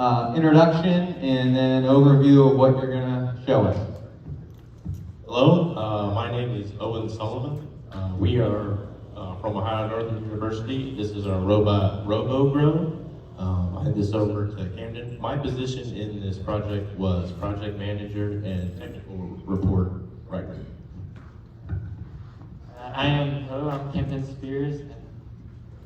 introduction and then overview of what you're gonna show us. Hello, my name is Owen Sullivan. We are from Ohio Northern University. This is our robot RoboGro. I hand this over to Camden. My position in this project was project manager and technical report writer. I'm Camden Spears. And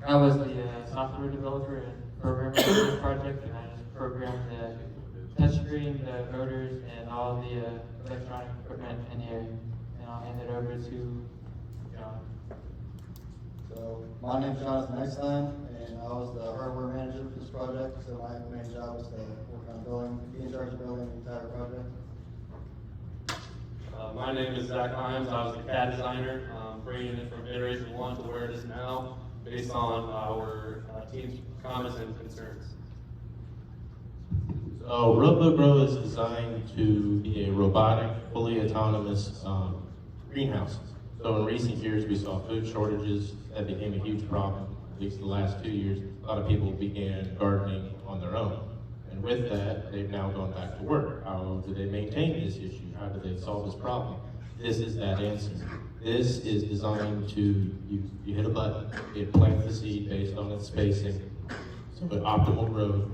I was the software developer and programmer for this project, and I just programmed the touchscreen, the motors, and all the electronic equipment in here. And I'll hand it over to John. So my name's Jonathan Exline, and I was the hardware manager for this project. So my main job was to work on building, be in charge of building the entire project. My name is Zach Himes. I was the CAD designer, bringing it from iteration 1 to where it is now, based on our team's comments and concerns. So RoboGro is designed to be a robotic, fully autonomous greenhouse. So in recent years, we saw food shortages. That became a huge problem. At least the last 2 years, a lot of people began gardening on their own. And with that, they've now gone back to work. How do they maintain this issue? How do they solve this problem? This is that answer. This is designed to, you hit a button, it plants the seed based on its spacing, so an optimal growth,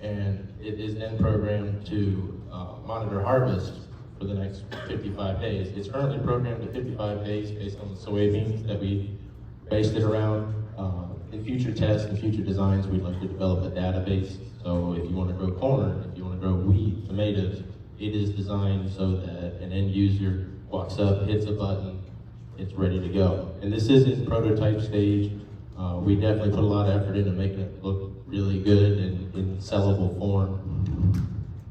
and it is then programmed to monitor harvest for the next 55 days. It's currently programmed to 55 days based on the soybeans that we based it around. In future tests and future designs, we'd like to develop a database. So if you want to grow corn, if you want to grow wheat, tomatoes, it is designed so that an end user walks up, hits a button, it's ready to go. And this is in prototype stage. We definitely put a lot of effort into making it look really good and in sellable form.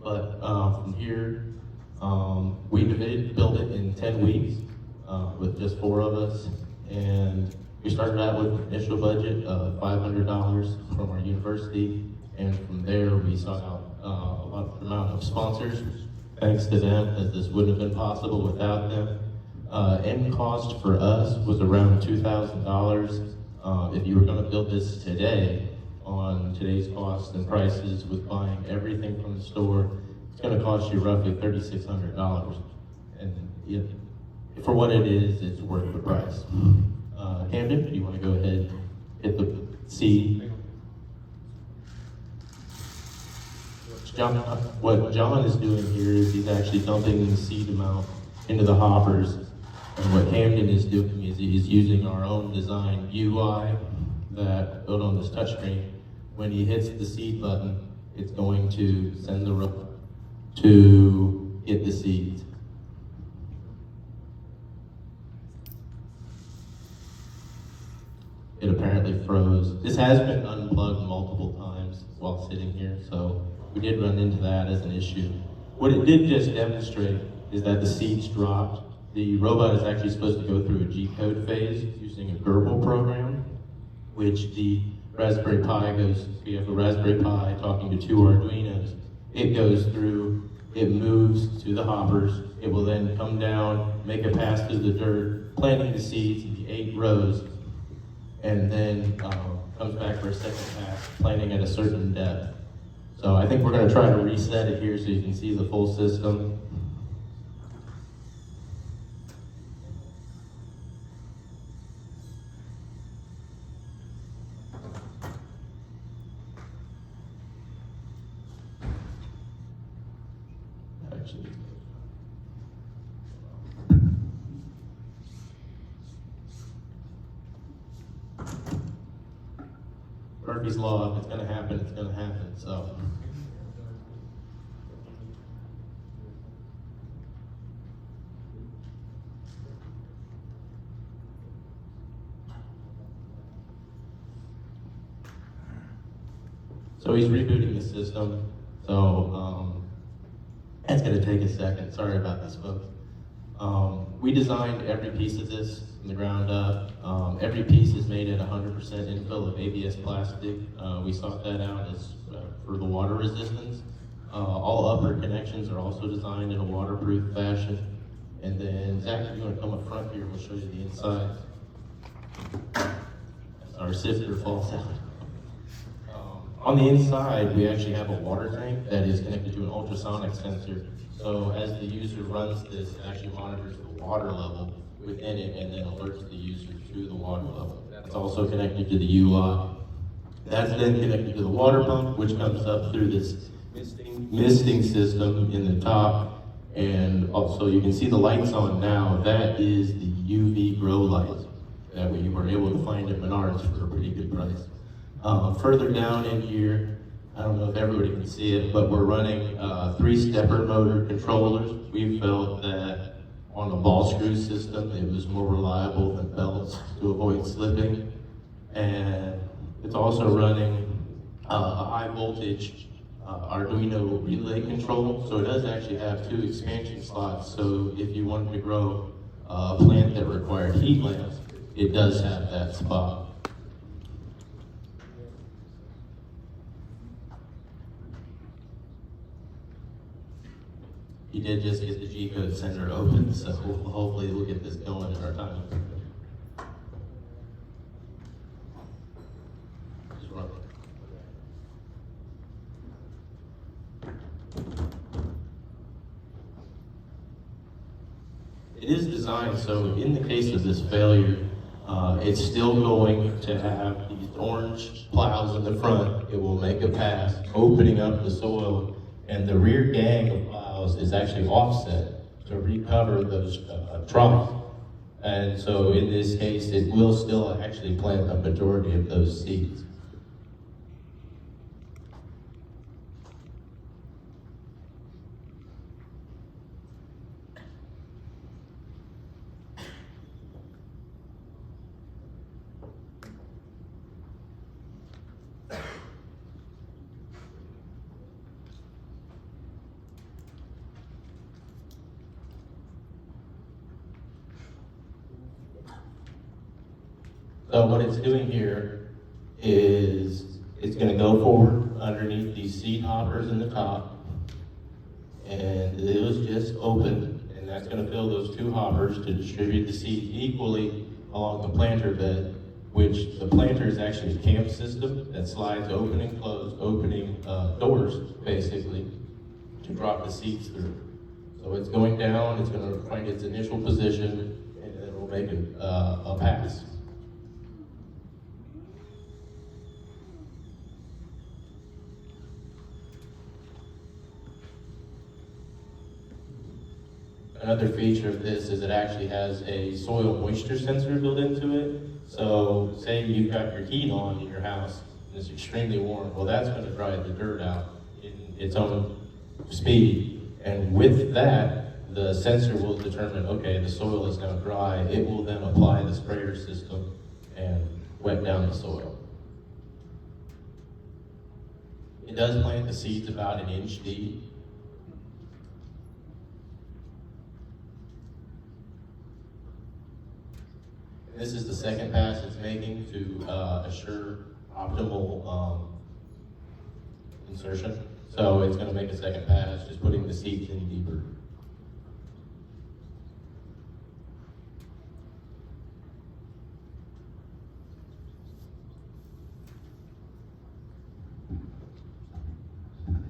But from here, we built it in 10 weeks with just 4 of us. And we started out with an initial budget of $500 from our university. And from there, we sought out a large amount of sponsors. Thanks to them, as this wouldn't have been possible without them. End cost for us was around $2,000. If you were going to build this today, on today's costs and prices with buying everything from the store, it's going to cost you roughly $3,600. And for what it is, it's worth the price. Camden, do you want to go ahead and hit the seed? What John is doing here is he's actually dumping the seed amount into the hoppers. And what Camden is doing is he's using our own design UI that built on this touchscreen. When he hits the seed button, it's going to send the robot to get the seeds. It apparently froze. This has been unplugged multiple times while sitting here, so we did run into that as an issue. What it did just demonstrate is that the seeds dropped. The robot is actually supposed to go through a G-code phase using a Gerbil program, which the Raspberry Pi goes, we have a Raspberry Pi talking to 2 Arduinos. It goes through, it moves to the hoppers, it will then come down, make a pass through the dirt, planting the seeds in the 8 rows, and then comes back for a second pass, planting at a certain depth. So I think we're going to try to reset it here so you can see the full system. Actually, Murphy's Law, if it's going to happen, it's going to happen. So. So he's rebooting the system. So that's going to take a second. Sorry about this, folks. We designed every piece of this from the ground up. Every piece is made at 100% infill of ABS plastic. We sought that out as for the water resistance. All upper connections are also designed in a waterproof fashion. And then Zach, if you want to come up front here, we'll show you the inside. Our sifter falls out. On the inside, we actually have a water tank that is connected to an ultrasonic sensor. So as the user runs this, it actually monitors the water level within it and then alerts the user to the water level. That's also connected to the UI. That's then connected to the water pump, which comes up through this misting system in the top. And also you can see the lights on now. That is the UV grow lights that we were able to find at Menards for a pretty good price. Further down in here, I don't know if everybody can see it, but we're running 3-stepper motor controllers. We felt that on a ball screw system, it was more reliable than belts to avoid slipping. And it's also running a high voltage Arduino relay control. So it does actually have 2 expansion slots. So if you wanted to grow a plant that required heat lamps, it does have that spot. He did just get the G-code center open, so hopefully we'll get this going in our time. Just run. It is designed so in the case of this failure, it's still going to have these orange plows in the front. It will make a pass, opening up the soil, and the rear gang of plows is actually offset to recover those troughs. And so in this case, it will still actually plant a majority of those seeds. So what it's doing here is it's going to go forward underneath these seed hoppers in the top, and it was just open, and that's going to fill those 2 hoppers to distribute the seeds equally along the planter bed, which the planter is actually a camp system that slides opening, close, opening doors, basically, to drop the seeds through. So it's going down, it's going to find its initial position, and then it will make a pass. Another feature of this is it actually has a soil moisture sensor built into it. So say you've got your heat on in your house and it's extremely warm, well that's going to dry the dirt out in its own speed. And with that, the sensor will determine, okay, the soil is now dry. It will then apply the sprayer system and wet down the soil. It does plant the seeds about 1 inch deep. This is the second pass it's making to assure optimal insertion. So it's going to make a second pass, just putting the seeds in deeper.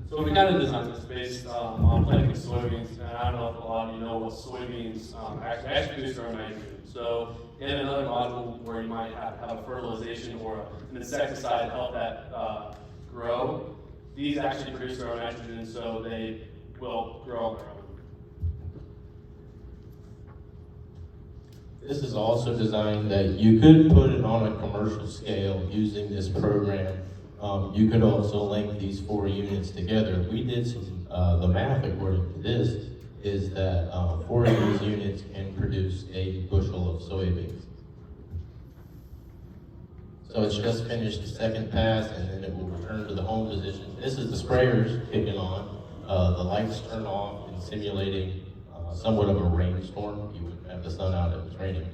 So we kind of designed this based on planting soybeans, and I don't know if a lot of you know what soybeans actually produce their own nitrogen. So in another module where you might have a fertilization or an insecticide to help that grow, these actually produce their own nitrogen, so they will grow on their own. This is also designed that you could put it on a commercial scale using this program. You could also link these 4 units together. We did some, the math according to this is that 4 of these units can produce 1 bushel of soybeans. So it's just finished the second pass and then it will return to the home position. This is the sprayers kicking on. The lights turn off and simulating somewhat of a rainstorm. You wouldn't have the sun out if it's raining.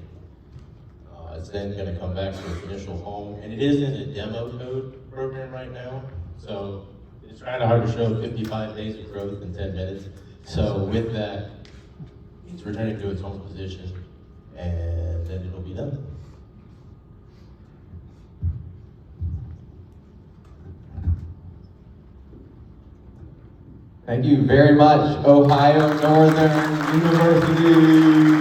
It's then going to come back to its initial home. And it is in a demo code program right now. So it's kind of hard to show 55 days of growth in 10 minutes. So with that, it's returning to its home position and then it'll be done. So Thank you very much, Ohio Northern University.